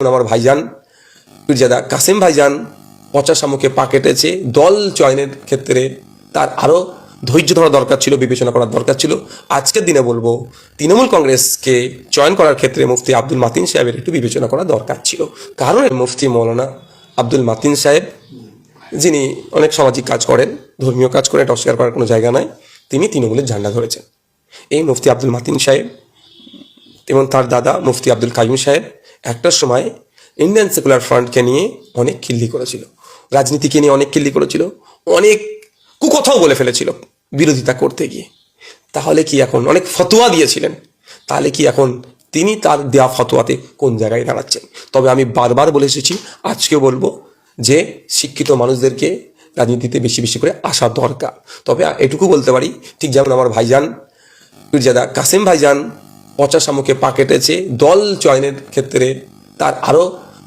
আমার ভাইজান পীরজাদা কাসেম ভাইজান পচা শামুকে পা কেটেছে। দল চয়নের ক্ষেত্রে তার আরও ধৈর্য ধরা দরকার ছিল, বিবেচনা করার দরকার ছিল। আজকের দিনে বলবো তৃণমূল কংগ্রেসকে চয়ন করার ক্ষেত্রে মুফতি আব্দুল মাতিন সাহেবের একটু বিবেচনা করা দরকার ছিল। কারণ মুফতি মৌলানা আব্দুল মাতিন সাহেব, যিনি অনেক সামাজিক কাজ করেন, ধর্মীয় কাজ করেন, এটা অস্বীকার করার কোনো জায়গা নাই, তিনি তৃণমূলের ঝান্ডা ধরেছেন। এই মুফতি আব্দুল মাতিন সাহেব এবং তার দাদা মুফতি আব্দুল কাইম সাহেব একটা সময় ইন্ডিয়ান সেকুলার ফ্রন্টকে নিয়ে অনেক খিল্লি করেছিল, রাজনীতিকে নিয়ে অনেক খিল্লি করেছিল, অনেক কুকথাও বলে ফেলেছিল বিরোধিতা করতে গিয়ে। তাহলে কি এখন অনেক ফতোয়া দিয়েছিলেন, তাহলে কি এখন তিনি তার দেওয়া ফতোয়াতে কোন জায়গায় দাঁড়াচ্ছেন? তবে আমি বারবার বলে এসেছি, আজকেও বলবো যে শিক্ষিত মানুষদেরকে রাজনীতিতে বেশি বেশি করে আসা দরকার। তবে এটুকু বলতে পারি, ঠিক যেমন আমার ভাইজান পীরজাদা কাসেম ভাইজান পচা শামুকে পা কেটেছে, দল চয়নের ক্ষেত্রে তার আরও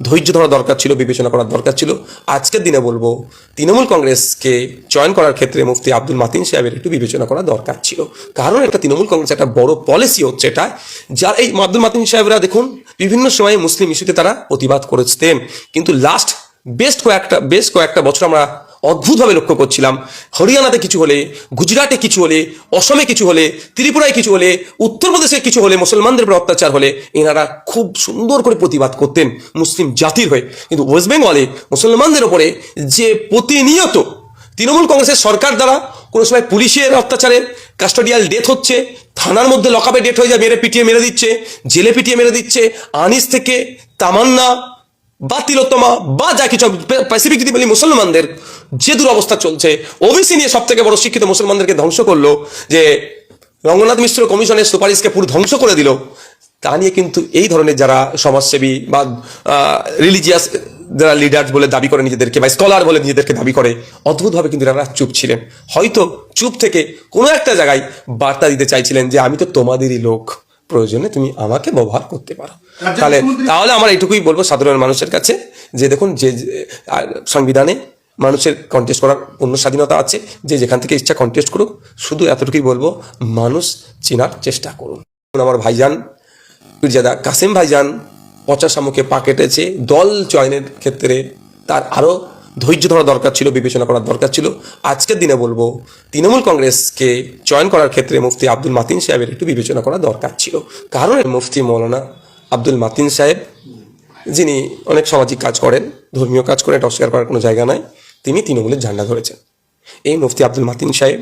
ধৈর্য ধরা দরকার ছিল, বিবেচনা করার দরকার ছিল। আজকের দিনে বলবো তৃণমূল কংগ্রেসকে চয়ন করার ক্ষেত্রে মুফতি আব্দুল মাতিন সাহেবের একটু বিবেচনা করা দরকার ছিল। কারণ একটা তৃণমূল কংগ্রেস একটা বড় পলিসি হচ্ছে এটা, যার এই আব্দুল মাতিন সাহেবরা দেখুন বিভিন্ন সময়ে মুসলিম ইস্যুতে তারা প্রতিবাদ করেছেন, কিন্তু লাস্ট বেশ কয়েকটা বছর আমরা অদ্ভুতভাবে লক্ষ্য করছিলাম, হরিয়ানাতে কিছু হলে, গুজরাটে কিছু হলে, অসমে কিছু হলে, ত্রিপুরায় কিছু হলে, উত্তরপ্রদেশে কিছু হলে, মুসলমানদের উপর অত্যাচার হলে এনারা খুব সুন্দর করে প্রতিবাদ করতেন মুসলিম জাতির হয়ে। কিন্তু ওয়েস্ট বেঙ্গলে মুসলমানদের উপরে যে প্রতিনিয়ত তৃণমূল কংগ্রেসের সরকার দ্বারা কোনো সময় পুলিশের অত্যাচারে কাস্টোডিয়াল ডেথ হচ্ছে, থানার মধ্যে লকআপে ডেথ হয়ে যায়, পিটিয়ে মেরে দিচ্ছে, জেলে পিটিয়ে মেরে দিচ্ছে, আনিস থেকে তামান্না বা তিলোত্তমা বা যা কিছু প্যাসিফিক যদি বলি, মুসলমানদের যে দুরবস্থা চলছে, ওবিসি নিয়ে সব থেকে বড় শিক্ষিত মুসলমানদেরকে ধ্বংস করলো, যে রঙ্গনাথ মিশ্র কমিশনের সুপারিশকে পুরো ধ্বংস করে দিল, তা নিয়ে কিন্তু এই ধরনের যারা সমাজসেবী বা রিলিজিয়াস যারা লিডার বলে দাবি করে নিজেদেরকে, বা স্কলার বলে নিজেদেরকে দাবি করে, অদ্ভুতভাবে কিন্তু এরা চুপ ছিলেন। হয়তো চুপ থেকে কোনো একটা জায়গায় বার্তা দিতে চাইছিলেন যে আমি তো তোমাদেরই লোক, প্রয়োজনে তুমি আমাকে ব্যবহার করতে পারো। তাহলে আমার এইটুকুই বলবো সাধারণ মানুষের কাছে, যে দেখুন যে সংবিধানে মানুষের কন্টেস্ট করার পূর্ণ স্বাধীনতা আছে, যে যেখান থেকে ইচ্ছা কন্টেস্ট করুক, শুধু এতটুকুই বলবো মানুষ চেনার চেষ্টা করুন। আমার ভাইজান পীরজাদা কাসেম ভাইজান পচা শামুকে পা কেটেছে, দল চয়নের ক্ষেত্রে তার আরও ধৈর্য ধরা দরকার ছিল, বিবেচনা করার দরকার ছিল। আজকের দিনে বলবো তৃণমূল কংগ্রেসকে চয়ন করার ক্ষেত্রে মুফতি আব্দুল মাতিন সাহেবের একটু বিবেচনা করা দরকার ছিল। কারণ মুফতি মৌলানা আব্দুল মাতিন সাহেব, যিনি অনেক সামাজিক কাজ করেন, ধর্মীয় কাজ করেন, এটা অস্বীকার করার কোনো জায়গা নাই, তিনি তৃণমূলের ঝান্ডা ধরেছেন। এই মুফতি আব্দুল মাতিন সাহেব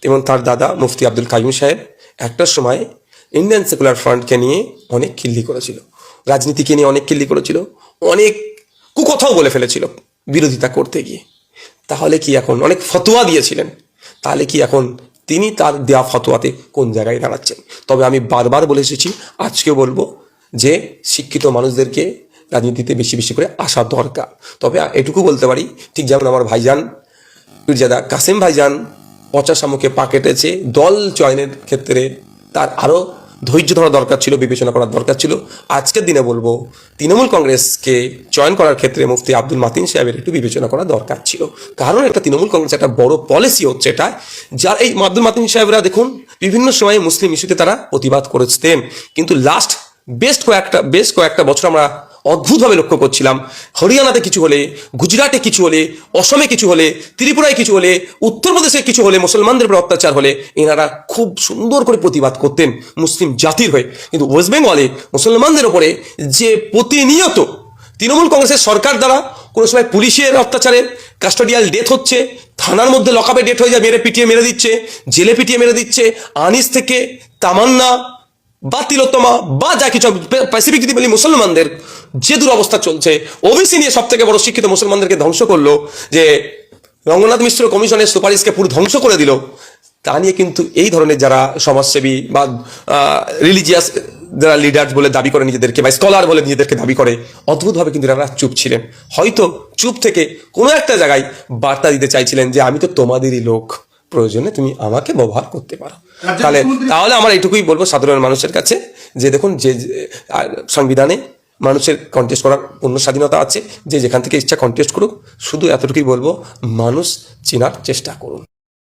এবং তার দাদা মুফতি আব্দুল কাইম সাহেব একটা সময় ইন্ডিয়ান সেকুলার ফ্রন্টকে নিয়ে অনেক খিল্লি করেছিল, রাজনীতিকে নিয়ে অনেক খিল্লি করেছিল, অনেক কুকথাও বলে ফেলেছিল বিরোধিতা করতে গিয়ে। তাহলে কি এখন অনেক ফতোয়া দিয়েছিলেন, তাহলে কি এখন তিনি তার দেওয়া ফতোয়াতে কোন জায়গায় দাঁড়াচ্ছেন? তবে আমি বারবার বলে এসেছি, আজকেও বলবো যে শিক্ষিত মানুষদেরকে রাজনীতিতে বেশি বেশি করে আসা দরকার। তবে এটুকু বলতে পারি, ঠিক যেমন আমার ভাইজান পীরজাদা কাসেম ভাইজান পচা শামুকে পা কেটেছে, দল চয়নের ক্ষেত্রে তার আরও ধৈর্য ধরা দরকার ছিল, বিবেচনা করার দরকার ছিল। আজকের দিনে বলবো তৃণমূল কংগ্রেসকে চয়ন করার ক্ষেত্রে মুফতি আব্দুল মাতিন সাহেবের একটু বিবেচনা করা দরকার ছিল। কারণ একটা তৃণমূল কংগ্রেস একটা বড় পলিসি হচ্ছে এটা, যার এই আব্দুল মাতিন সাহেবরা দেখুন বিভিন্ন সময়ে মুসলিম ইস্যুতে তারা প্রতিবাদ করেছেন, কিন্তু লাস্ট বেশ কয়েকটা বছর আমরা অদ্ভুতভাবে লক্ষ্য করছিলাম, হরিয়ানাতে কিছু হলে, গুজরাটে কিছু হলে, অসমে কিছু হলে, ত্রিপুরায় কিছু হলে, উত্তরপ্রদেশে কিছু হলে, মুসলমানদের উপর অত্যাচার হলে এনারা খুব সুন্দর করে প্রতিবাদ করতেন মুসলিম জাতির হয়ে। কিন্তু ওয়েস্ট বেঙ্গলে মুসলমানদের উপরে যে প্রতিনিয়ত তৃণমূল কংগ্রেসের সরকার দ্বারা কোনো সময় পুলিশের অত্যাচারে কাস্টোডিয়াল ডেথ হচ্ছে, থানার মধ্যে লকআপে ডেথ হয়ে যায়, পিটিয়ে মেরে দিচ্ছে, জেলে পিটিয়ে মেরে দিচ্ছে, আনিস থেকে তামান্না বা তিলোত্তমা বা যা কিছু প্যাসিফিক যদি বলি, মুসলমানদের যে দুরবস্থা চলছে, ওবিসি নিয়ে সব থেকে বড় শিক্ষিত মুসলমানদেরকে ধ্বংস করলো, যে রঙ্গনাথ মিশ্র কমিশনের সুপারিশকে পুরো ধ্বংস করে দিল, তা নিয়ে কিন্তু এই ধরনের যারা সমাজসেবী বা রিলিজিয়াস যারা লিডার বলে দাবি করে নিজেদেরকে, বা স্কলার বলে নিজেদেরকে দাবি করে, অদ্ভুতভাবে কিন্তু এরা চুপ ছিলেন। হয়তো চুপ থেকে কোনো একটা জায়গায় বার্তা দিতে চাইছিলেন যে আমি তো তোমাদেরই লোক, প্রয়োজনে তুমি আমাকে ব্যবহার করতে পারো। তাহলে আমার এইটুকুই বলবো সাধারণ মানুষের কাছে, যে দেখুন যে সংবিধানে মানুষের কন্টেস্ট করার পূর্ণ স্বাধীনতা আছে, যে যেখান থেকে ইচ্ছা কন্টেস্ট করুক, শুধু এতটুকুই বলবো মানুষ চেনার চেষ্টা করুন।